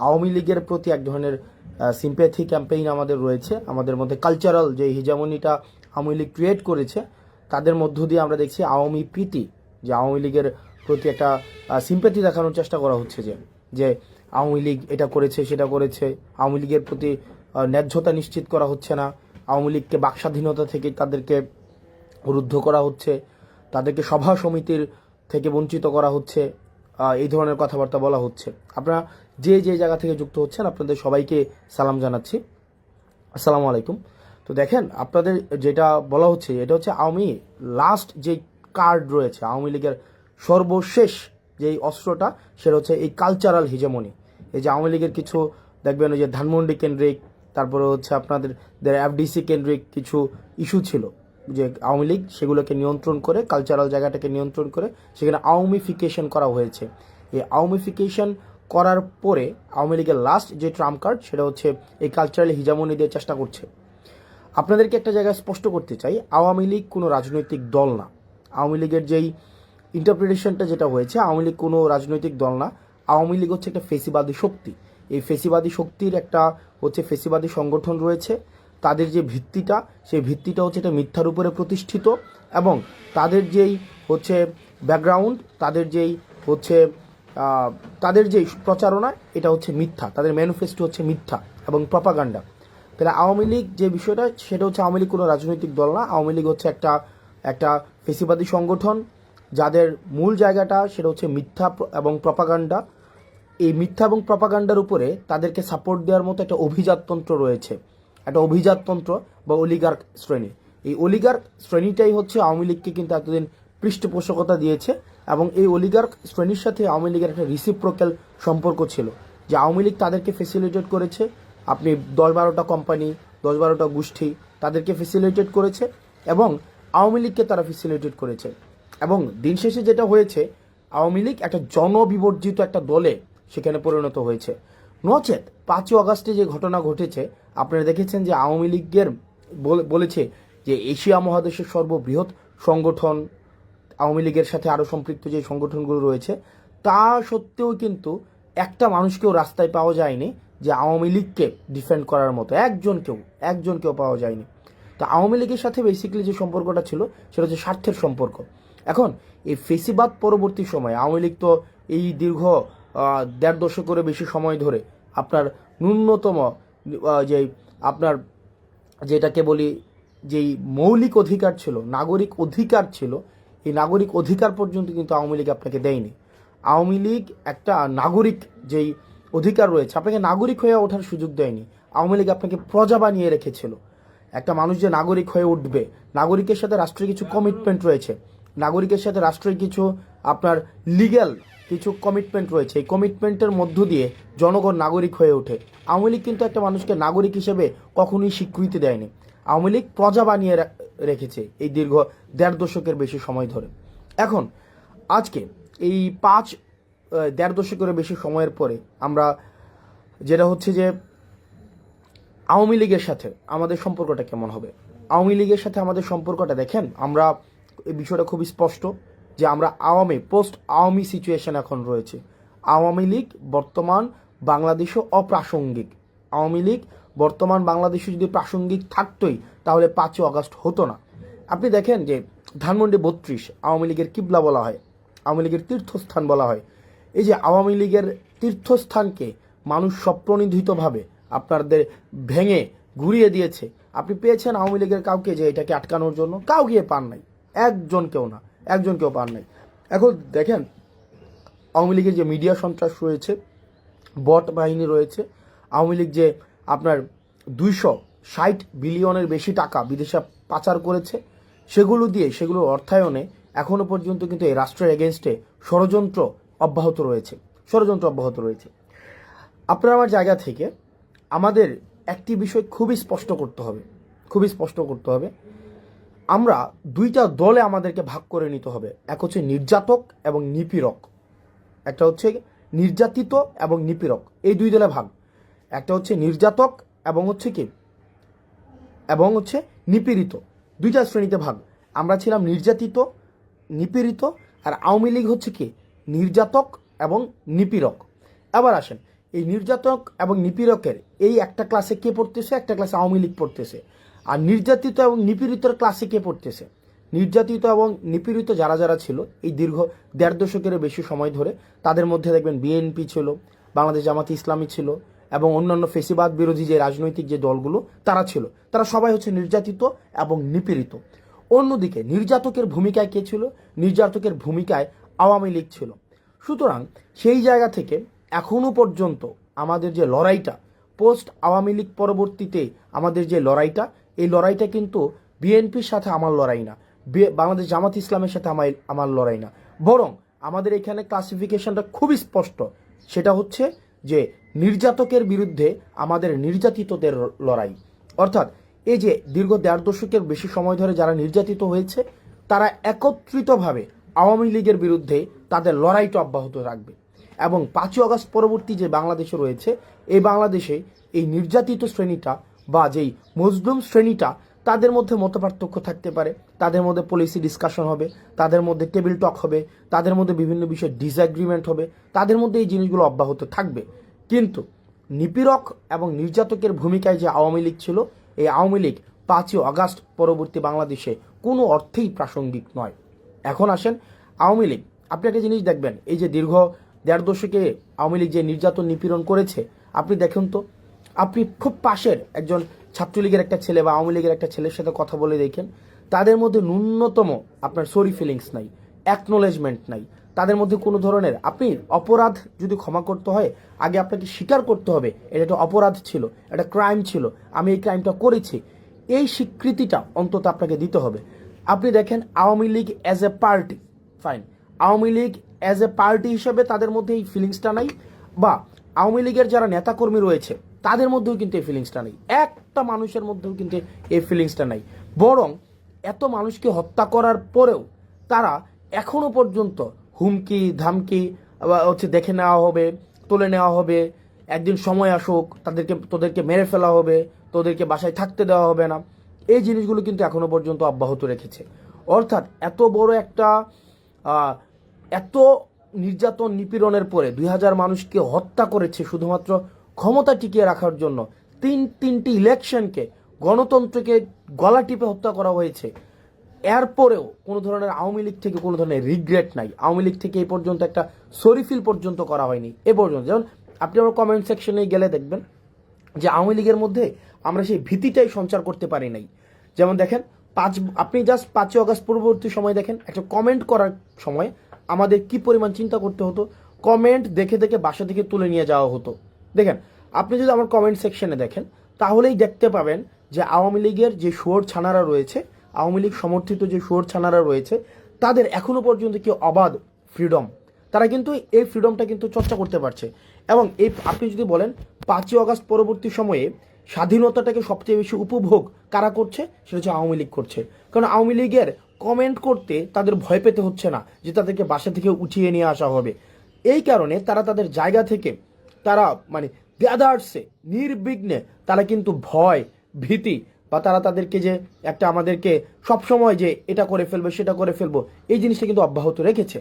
আওয়ামী লীগের প্রতি এক ধরনের সিম্প্যাথি ক্যাম্পেইন আমাদের রয়েছে, আমাদের মধ্যে কালচারাল যে হিজামনিটা আওয়ামী লীগ ক্রিয়েট করেছে তাদের মধ্য দিয়ে আমরা দেখছি আওয়ামী প্রীতি, যে আওয়ামী লীগের প্রতি একটা সিম্প্যাথি দেখানোর চেষ্টা করা হচ্ছে, যে যে আওয়ামী লীগ এটা করেছে সেটা করেছে, আওয়ামী লীগের প্রতি ন্যায্যতা নিশ্চিত করা হচ্ছে না, আওয়ামী লীগকে বাকস্বাধীনতা থেকে তাদেরকে রুদ্ধ করা হচ্ছে, তাদেরকে সভা সমিতির থেকে বঞ্চিত করা হচ্ছে, এই ধরনের কথাবার্তা বলা হচ্ছে। আপনারা যে যে জায়গা থেকে যুক্ত হচ্ছেন আপনাদের সবাইকে সালাম জানাচ্ছি, আসসালামু আলাইকুম। তো দেখেন, আপনাদের যেটা বলা হচ্ছে এটা হচ্ছে আওয়ামী লাস্ট যে কার্ড রয়েছে, আওয়ামী লীগের সর্বশেষ যেই অস্ত্রটা সেটা হচ্ছে এই কালচারাল হিজেমনি। এই যে আওয়ামী লীগের কিছু দেখবেন ওই যে ধানমন্ডি কেন্দ্রিক, তারপরে হচ্ছে আপনাদের এফডিসি কেন্দ্রিক কিছু ইস্যু ছিল, যে আওয়ামী লীগ সেগুলোকে নিয়ন্ত্রণ করে, কালচারাল জায়গাটাকে নিয়ন্ত্রণ করে সেখানে আওয়ামীফিকেশন করা হয়েছে। এই আওয়ামীফিকেশন করার পরে আওয়ামী লীগের লাস্ট যে ট্রাম্প কার্ড সেটা হচ্ছে এই কালচারাল হিজামনি দিয়ে চেষ্টা করছে। আপনাদেরকে একটা জায়গায় স্পষ্ট করতে চাই, আওয়ামী লীগ কোনো রাজনৈতিক দল না। আওয়ামী লীগের যেই ইন্টারপ্রিটেশনটা যেটা হয়েছে, আওয়ামী লীগ কোনো রাজনৈতিক দল না, আওয়ামী লীগ হচ্ছে একটা ফেসিবাদী শক্তি। এই ফেসিবাদী শক্তির একটা হচ্ছে ফেসিবাদী সংগঠন রয়েছে, তাদের যে ভিত্তিটা সেই ভিত্তিটা হচ্ছে এটা মিথ্যার উপরে প্রতিষ্ঠিত, এবং তাদের যেই হচ্ছে ব্যাকগ্রাউন্ড, তাদের যেই প্রচারণা এটা হচ্ছে মিথ্যা, তাদের ম্যানিফেস্টো হচ্ছে মিথ্যা এবং প্রপাগান্ডা। তাহলে আওয়ামী লীগ যে বিষয়টা সেটা হচ্ছে আওয়ামী লীগ কোনো রাজনৈতিক দল না, আওয়ামী লীগ হচ্ছে একটা ফেসিবাদী সংগঠন যাদের মূল জায়গাটা সেটা হচ্ছে মিথ্যা এবং প্রপাগান্ডা। এই মিথ্যা এবং প্রপাগান্ডার উপরে তাদেরকে সাপোর্ট দেওয়ার মতো একটা অভিজাততন্ত্র রয়েছে, একটা অভিজাততন্ত্র বা অলিগার্ক শ্রেণী। এই অলিগার্ক শ্রেণীটাই হচ্ছে আওয়ামী লীগকে কিন্তু এতদিন পৃষ্ঠপোষকতা দিয়েছে, এবং এই অলিগার্ক শ্রেণীর সাথে আওয়ামী লীগের একটা রিসিপ্রোক্যাল সম্পর্ক ছিল, যে আওয়ামী লীগ তাদেরকে ফেসিলিটেট করেছে। আপনি 10-12টা কোম্পানি, 10-12টা গোষ্ঠী তাদেরকে ফেসিলিটেট করেছে, এবং আওয়ামী লীগকে তারা ফেসিলিটেট করেছে। এবং দিন শেষে যেটা হয়েছে, আওয়ামী লীগ একটা জনবিবর্জিত একটা দলে সেখানে পরিণত হয়েছে। নচেত 5ই আগস্টে যে ঘটনা ঘটেছে আপনারা দেখেছেন, যে আওয়ামী লীগের বলেছে যে এশিয়া মহাদেশের সর্ববৃহৎ সংগঠন, আওয়ামী লীগের সাথে আরও সম্পৃক্ত যে সংগঠনগুলো রয়েছে, তা সত্ত্বেও কিন্তু একটা মানুষকেও রাস্তায় পাওয়া যায়নি যে আওয়ামী লীগকে ডিফেন্ড করার মতো, একজনকেও পাওয়া যায়নি। তো আওয়ামী লীগের সাথে বেসিক্যালি যে সম্পর্কটা ছিল সেটা হচ্ছে স্বার্থের সম্পর্ক। এখন এই ফেসিবাদ পরবর্তী সময়ে আওয়ামী লীগ তো এই দীর্ঘ 1.5 দশকেরও বেশি সময় ধরে আপনার ন্যূনতম যে আপনার যেটাকে বলি যেই মৌলিক অধিকার ছিল, নাগরিক অধিকার ছিল, এই নাগরিক অধিকার পর্যন্ত কিন্তু আওয়ামী লীগ আপনাকে দেয়নি। আওয়ামী লীগ একটা নাগরিক যেই অধিকার রয়েছে আপনাকে নাগরিক হয়ে ওঠার সুযোগ দেয়নি। আওয়ামী লীগ আপনাকে প্রজা বানিয়ে রেখেছিল। একটা মানুষ যে নাগরিক হয়ে উঠবে, নাগরিকের সাথে রাষ্ট্রের কিছু কমিটমেন্ট রয়েছে, নাগরিকের সাথে রাষ্ট্রের কিছু আপনার লিগ্যাল কিছু কমিটমেন্ট রয়েছে, এই কমিটমেন্টের মধ্য দিয়ে জনগণ নাগরিক হয়ে ওঠে। আওয়ামী লীগ কিন্তু একটা মানুষকে নাগরিক হিসেবে কখনোই স্বীকৃতি দেয়নি। আওয়ামী লীগ প্রজা বানিয়ে রেখেছে এই দীর্ঘ 1.5 দশকের বেশি সময় ধরে। এখন আজকে এই 1.5 দশকের বেশি সময়ের পরে আমরা যেটা হচ্ছে যে আওয়ামী লীগের সাথে আমাদের সম্পর্কটা কেমন হবে। আওয়ামী লীগের সাথে আমাদের সম্পর্কটা দেখেন, আমরা এই বিষয়টা খুবই স্পষ্ট যে আমরা পোস্ট আওয়ামী সিচুয়েশন এখন রয়েছে। আওয়ামী লীগ বর্তমান বাংলাদেশও অপ্রাসঙ্গিক। আওয়ামী লীগ বর্তমান বাংলাদেশে যদি প্রাসঙ্গিক থাকতোই তাহলে 5ই আগস্ট হতো না। আপনি দেখেন যে ধানমন্ডি 32 আওয়ামী লীগের কিবলা বলা হয়, আওয়ামী লীগের তীর্থস্থান বলা হয়। এই যে আওয়ামী লীগের তীর্থস্থানকে মানুষ স্বপ্রণোদিতভাবে আপনাদের ভেঙে ঘুরিয়ে দিয়েছে। আপনি পেয়েছেন আওয়ামী লীগের কাউকে যে এটাকে আটকানোর জন্য? কাউকে পান নাই, একজনকেও পান নাই। এখন দেখেন আওয়ামী লীগের যে মিডিয়া সন্ত্রাস রয়েছে, বট বাহিনী রয়েছে, আওয়ামী লীগ যে আপনার 260 বিলিয়নের বেশি টাকা বিদেশে পাচার করেছে, সেগুলোর অর্থায়নে এখনো পর্যন্ত কিন্তু এই রাষ্ট্রের এগেনস্টে ষড়যন্ত্র অব্যাহত রয়েছে। আপনার আমার জায়গা থেকে আমাদের একটি বিষয় খুবই স্পষ্ট করতে হবে, আমরা 2টা দলে আমাদেরকে ভাগ করে নিতে হবে। এক হচ্ছে নির্যাতক এবং নিপীড়ক, একটা হচ্ছে নির্যাতিত এবং নিপীড়ক, এই 2 দলে ভাগ। একটা হচ্ছে নির্যাতক এবং হচ্ছে নিপীড়িত, 2টা শ্রেণীতে ভাগ। আমরা ছিলাম নির্যাতিত, নিপীড়িত, আর আওয়ামী লীগ হচ্ছে কি নির্যাতক এবং নিপীড়ক। এবার আসেন এই নির্যাতক এবং নিপীড়কের এই একটা ক্লাসে কে পড়তেছে, একটা ক্লাসে আওয়ামী লীগ পড়তেছে। আর নির্যাতিত এবং নিপীড়িতর ক্লাসে কে পড়তেছে? নির্যাতিত এবং নিপীড়িত যারা যারা ছিল এই দীর্ঘ 1.5 দশকের বেশি সময় ধরে, তাদের মধ্যে দেখবেন বিএনপি ছিল, বাংলাদেশ জামাতে ইসলামী ছিল, এবং অন্যান্য ফেসিবাদ বিরোধী যে রাজনৈতিক যে দলগুলো তারা ছিল, তারা সবাই হচ্ছে নির্যাতিত এবং নিপীড়িত। অন্যদিকে নির্যাতকের ভূমিকায় কে ছিল? নির্যাতকের ভূমিকায় আওয়ামী লীগ ছিল। সুতরাং সেই জায়গা থেকে এখনো পর্যন্ত আমাদের যে লড়াইটা, পোস্ট আওয়ামী লীগ পরবর্তীতে আমাদের যে লড়াইটা, এই লড়াইটা কিন্তু বিএনপির সাথে আমার লড়াই না, বাংলাদেশ জামাত ইসলামের সাথে আমার লড়াই না, বরং আমাদের এখানে ক্লাসিফিকেশনটা খুবই স্পষ্ট। সেটা হচ্ছে যে নির্যাতকের বিরুদ্ধে আমাদের নির্যাতিতদের লড়াই। অর্থাৎ এই যে দীর্ঘ 1.5 দশকের বেশি সময় ধরে যারা নির্যাতিত হয়েছে, তারা একত্রিতভাবে আওয়ামী লীগের বিরুদ্ধে তাদের লড়াইটা অব্যাহত রাখবে। এবং 5ই আগস্ট পরবর্তী যে বাংলাদেশে রয়েছে, এই বাংলাদেশে এই নির্যাতিত শ্রেণীটা বা যেই মজলুম শ্রেণীটা, তাদের মধ্যে মতপার্থক্য থাকতে পারে, তাদের মধ্যে পলিসি ডিসকাশন হবে, তাদের মধ্যে টেবিল টক হবে, তাদের মধ্যে বিভিন্ন বিষয়ে ডিসএগ্রিমেন্ট হবে, তাদের মধ্যে এই জিনিসগুলো অব্যাহত থাকবে। কিন্তু নিপীড়ক এবং নির্যাতকের ভূমিকায় যে আওয়ামী লীগ ছিল, এই আওয়ামী লীগ 5ই আগস্ট পরবর্তী বাংলাদেশে কোনো অর্থেই প্রাসঙ্গিক নয়। এখন আসেন আওয়ামী লীগ। আপনি একটা জিনিস দেখবেন, এই যে দীর্ঘ 1.5 দশকে আওয়ামী লীগ যে নির্যাতন নিপীড়ন করেছে, আপনি দেখুন তো, আপনি খুব পাশের একজন ছাত্রলীগের একটা ছেলে বা আওয়ামী লীগের একটা ছেলের সাথে কথা বলে দেখেন, তাদের মধ্যে ন্যূনতম আপনার সরি ফিলিংস নাই, অ্যাকনোলেজমেন্ট নাই, তাদের মধ্যে কোনো ধরনের, আপনি অপরাধ যদি ক্ষমা করতে হয়, আগে আপনাকে স্বীকার করতে হবে এটা একটা অপরাধ ছিল, একটা ক্রাইম ছিল, আমি এই ক্রাইমটা করেছি, এই স্বীকৃতিটা অন্তত আপনাকে দিতে হবে। আপনি দেখেন Awami League as a party, fine, Awami League as a party হিসেবে তাদের মধ্যে এই ফিলিংসটা নাই, বা আওয়ামী লীগের যারা নেতাকর্মী রয়েছে তাদের মধ্যেও কিন্তু এই ফিলিংসটা নেই, একটা মানুষের মধ্যেও কিন্তু এই ফিলিংসটা নাই। বরং এত মানুষকে হত্যা করার পরেও তারা এখনো পর্যন্ত হুমকি ধামকি হচ্ছে দেখে নেওয়া হবে, তুলে নেওয়া হবে, একদিন সময় আসুক তোদেরকে মেরে ফেলা হবে, তোদেরকে বাসায় থাকতে দেওয়া হবে না, এই জিনিসগুলো কিন্তু এখনো পর্যন্ত অব্যাহত রেখেছে। অর্থাৎ এত বড় একটা এত নির্যাতন নিপীড়নের পরে 2000 মানুষকে হত্যা করেছে শুধুমাত্র ক্ষমতা টিকিয়ে রাখার জন্য, তিনটি ইলেকশনকে, গণতন্ত্রকে গলা টিপে হত্যা করা হয়েছে। এরপরেও কোনো ধরনের আওয়ামী লীগ থেকে কোনো ধরনের রিগ্রেট নাই, আওয়ামী লীগ থেকে এই পর্যন্ত একটা সরিফিল পর্যন্ত করা হয়নি এ পর্যন্ত। যেমন আপনি আমার কমেন্ট সেকশনে গেলে দেখবেন যে আওয়ামী লীগের মধ্যে আমরা সেই ভীতিটাই সঞ্চার করতে পারি নাই। যেমন দেখেন আপনি জাস্ট 5ই আগস্ট পূর্ববর্তী সময় দেখেন, একটা কমেন্ট করার সময় আমাদের কি পরিমাণ চিন্তা করতে হতো, কমেন্ট দেখে দেখে বাসা থেকে তুলে নিয়ে যাওয়া হতো। দেখেন আপনি যদি আমার কমেন্ট সেকশনে দেখেন, তাহলেই দেখতে পাবেন যে আওয়ামী লীগের যে শুয়োর ছানারা রয়েছে, আওয়ামী লীগ সমর্থিত যে শুয়োর ছানারা রয়েছে, তাদের এখনো পর্যন্ত কি অবাধ ফ্রিডম, তারা কিন্তু এই ফ্রিডমটা কিন্তু চর্চা করতে পারছে। এবং এই আপনি যদি বলেন 5ই আগস্ট পরবর্তী সময়ে স্বাধীনতাটাকে সবচেয়ে বেশি উপভোগ কারা করছে, সেটা হচ্ছে আওয়ামী লীগ করছে। কারণ আওয়ামী লীগের কমেন্ট করতে তাদের ভয় পেতে হচ্ছে না যে তাদেরকে বাসা থেকে উঠিয়ে নিয়ে আসা হবে। এই কারণে তারা তাদের জায়গা থেকে তারা মানে গ্যাদার্সে নির্বিঘ্নে তারা কিন্তু ভয় ভীতি বা তারা তাদেরকে যে একটা আমাদেরকে সবসময় যে এটা করে ফেলবো সেটা করে ফেলবো, এই জিনিসটা কিন্তু অব্যাহত রেখেছে।